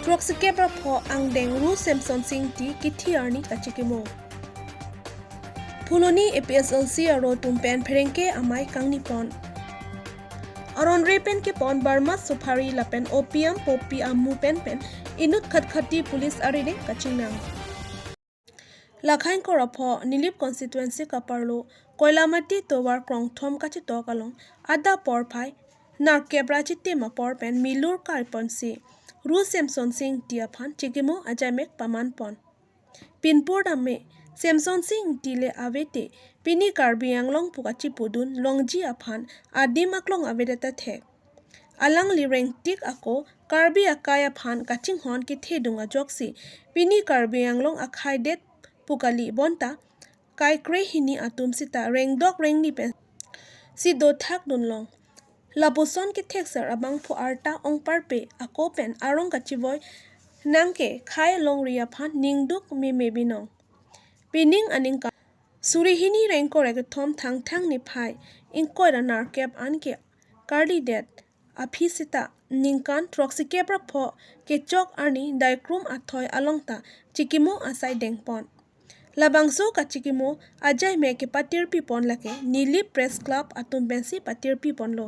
Kachekimo ang deng Ru Semson Engti kithi arni kachekimo. Puloni APSLC aro tumpen pherengke amai kangni pon. Aron repen ke pon Burma Safari lapen opium popi amu pen inut khat-khati police arine kachingnang. Lakhain korapho Nilip constituency kaparlo Koilamati towar krong thom kachi tokalong ada porphai nar kebra chitte ma porpen milur karponsi Ru Semson Singh aphan kachekimo ajamek paman pon. Pinpur dame Semson Singh tile avete pini karbi anglong pukachi pudun longji aphan adim aklong avedeta the. Alang lireng tik ako karbi akaya phan kaching hon ki thedunga joksi pini karbi anglong akhai det pukali bonta kai kre hini atum sita rengdok rengni pen si do thak dunlong labuson ki thexer abang phu arta ong parpe ako pen arong kachiboy nangke khai long ria phan ningduk mi mebinong pining aning ka surihini rengko thom thang ni phai ingkoira nar kep anke kardi det aphisita ningkan troxikebra pho kechok ani daikrum athoi alongta kachekimo asai dengpon labangso kachekimo ajai me ke patir pipon lake Nili Press Club atum bensi patir pipon lo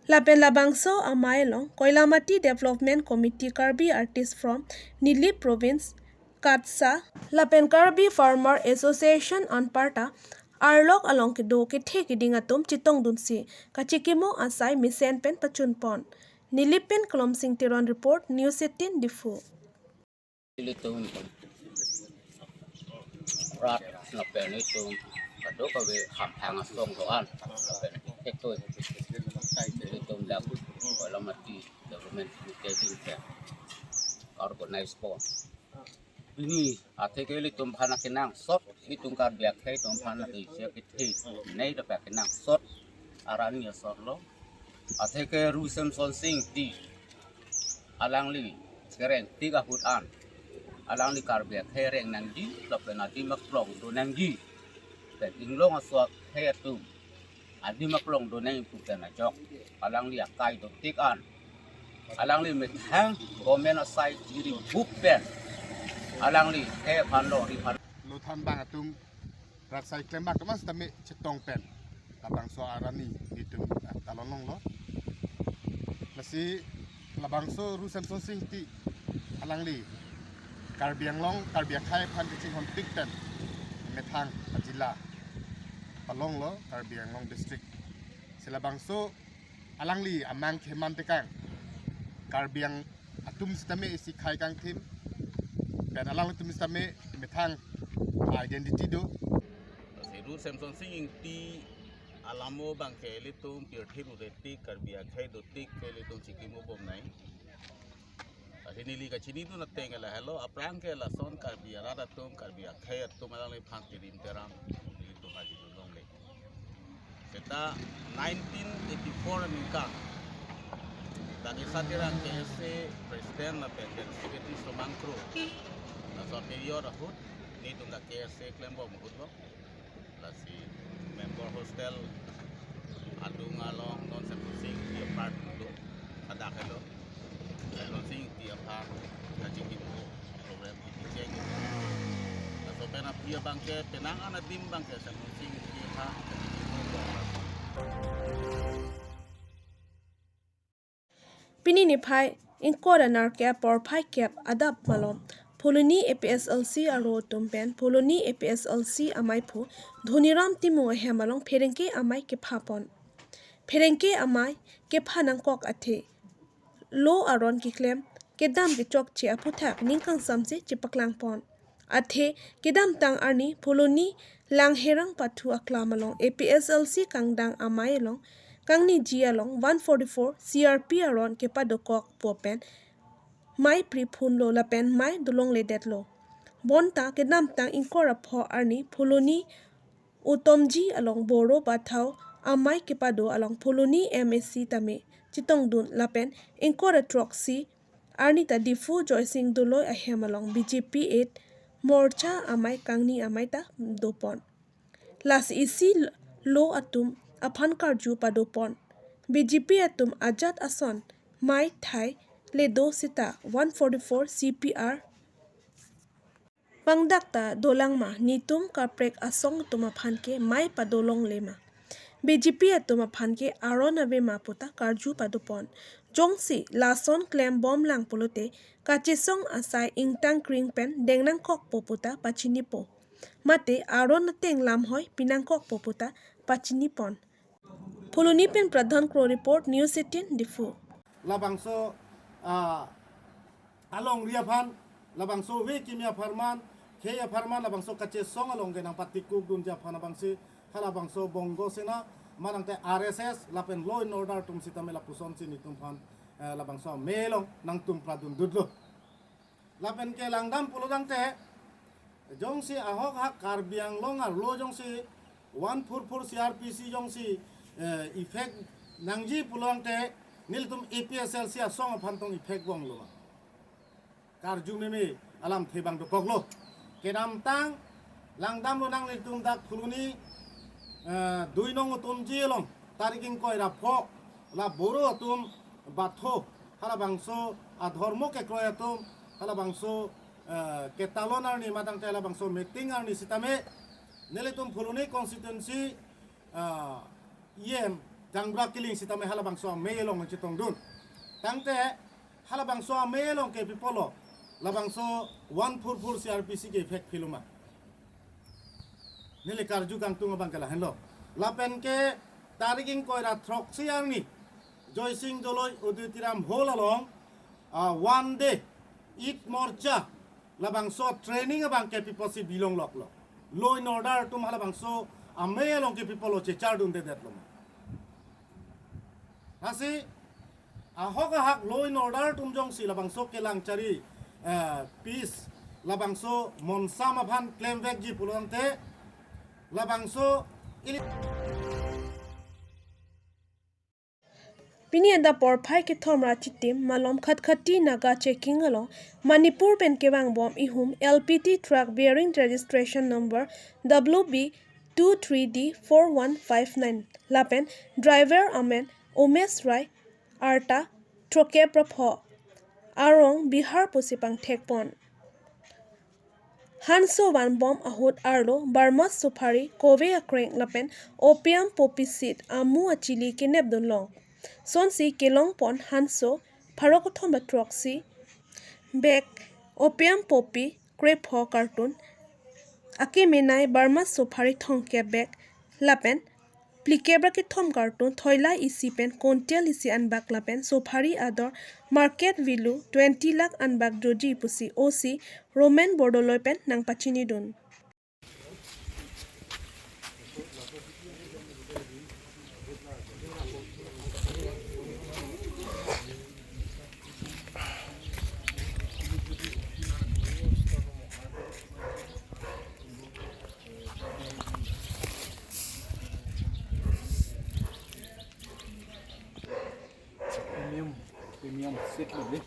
lapen labangso amailong Koilamati Development Committee Karbi artist from Nili Province Katsa lapen Karbi Farmer Association anparta arlok along ke do ke the ke ding atum chitong dunsi kachekimo asai misen pen pachun pon Nili pen kolom sing tiron report News 18 Difu Rat lapen itu kadok kawe hang asong doan lapen itu dak Koilamati Development Committee ke organize pon ini ate ke litum phana kenang sot litum kar biak khai tum phana ke sia kithi nei da pa kenang sot arani sot lo ate ke Ru Semson Singh ti alang li sereng 3 hut an alang li kar biak khai reng nang ji lapen ati maklong do nang ji te inglong aswa khai tu adi maklong do nang pu ta na jok alang li akai do tik an alang li met hang gomen asai jiri buk pen alang li aphan lo ri phan lo than bang atum rat sai klem bak mas tame chetong pen labang so arani ditum talonong lo lasi labang so Ru Semson Singh ti alang li karbiang long karbiak khai phan ching hon tik pen methang ajila palong lo karbiang long district silabang so alang li amang kheman tekang karbiang atum stame isi khai kang thim dan alang itu mistame metang identity do Ru Semson Singh ti alamo bang ke litum pir thiru reti karbia khai do tik ke litum kachekimo bom nai asinili ka chini tu na tengela hello aprang ke la son karbia rada tum karbia khai tum alang le phang tirim teram litum haji long le seta 1984 ningka dagi satira KSC President na Pendant Secretary Somangkro na sa period ahut ni tunga KSC klembo mahut lo la si member hostel adung along non Semson di apart do ada kelo Semson di apart kachekimo program ipiceng na so pena pia bangke penangan na dim bangke Semson di apart kachekimo Pini ni phai ingkora nar ke por phai kep adap malom Puloni APSLC aro tumpen Puloni APSLC amai phu Dhoniram timu hemalong pherengke amai ke phapon pherengke amai ke phanang kok athe lo aron ki klem kedam ke chok che aphuthak ningkang samse chipaklang pon athe kedam tang arni Puloni langherang pathu aklamalong APSLC kangdang amai long kangni jialong 144 CRP aron ke padokok popen mai pripun lo lapen mai dulong ledet lo bonta ke nam tang inkora pho arni Puloni utomji along boro bathau amai ke pado along Puloni MSC tame chitong dun lapen inkora troxy arni ta difu joising duloi ahem along BJP 8 morcha amai kangni amai ta dopon las isi lo atum aphan karju padopon BJP atum ajat ason mai thai le do sita 144 CPR pangdakta dolangma nitum kaprek asong tuma phanke mai padolong lema BJP atuma phanke aron ave maputa karju padupon jongsi lason claim bomb lang polote kachesong asai ingtang kring pen dengnang kok poputa pachinipo mate aron teng lam hoy pinangkok poputa pachinipon Puluni pen pradhan kro report News 18 Difu labangso along riaphan labangso we kimia farman kheya farman labangso kache song along genang patiku gunja phana bangsi hala bangso bongo sena manangte RSS lapen law and order tum sitamela puson sini tum phan labangso melong nang tum pradun dudlo lapen ke langdam pulodang te jongsi ahok hak karbiang longar lo jongsi 144 CRPC jongsi effect nangji pulong te nil tum APSL sia song phantong effect bong lo karju meme alam thebang do poglo kedam tang langdam lo nang litum dak phuluni dui nong tum jilong tariking koi ra pho la boro tum batho hala bangso adhormo ke kroya tum hala bangso ke talon arni madang tela bangso meeting arni sitame neletum phuluni constituency yem jangbra killing sitame hala bangso meelong chitong dun tangte hala bangso meelong ke pipolo labangso 144 CRPC ke effect filuma nile karju gangtung bangkala henlo lapen ke tariking koira throksi arni joy sing doloi udutiram hol along one day eat morcha labangso training abang ke piposi bilong loklo law and order tum hala bangso amelong ke pipolo che chardun de detlo hasi ahok hak law and order tum jong si labangso ke langchari peace labangso monsam aphan claim back ji pulante labangso Pini anda por phai ke thomra chitim malom khatkhati naga checking along Manipur pen kewang bom ihum LPT truck bearing registration number WB 23D4159 lapen driver amen Omes Rai Arta troke prapho arong Bihar pusipang thekpon Hanso wan bom ahot arlo Burma Safari Kobe akreng lapen opium poppy seed amu achili kenep don long Sonsi kelong pon Hanso Parakothom Batroxy Bek Opium Poppy Crepe Ho Cartoon Ake Menai Burma Safari Thong Quebec Lapen Plikebra ke Thom Cartoon Thoila isi pen Kontial isi anbak lapen Safari Ador Market Value 20 lakh anbak joji pusi OC Roman Bordoloi pen nang pachini dun Premium set lebih.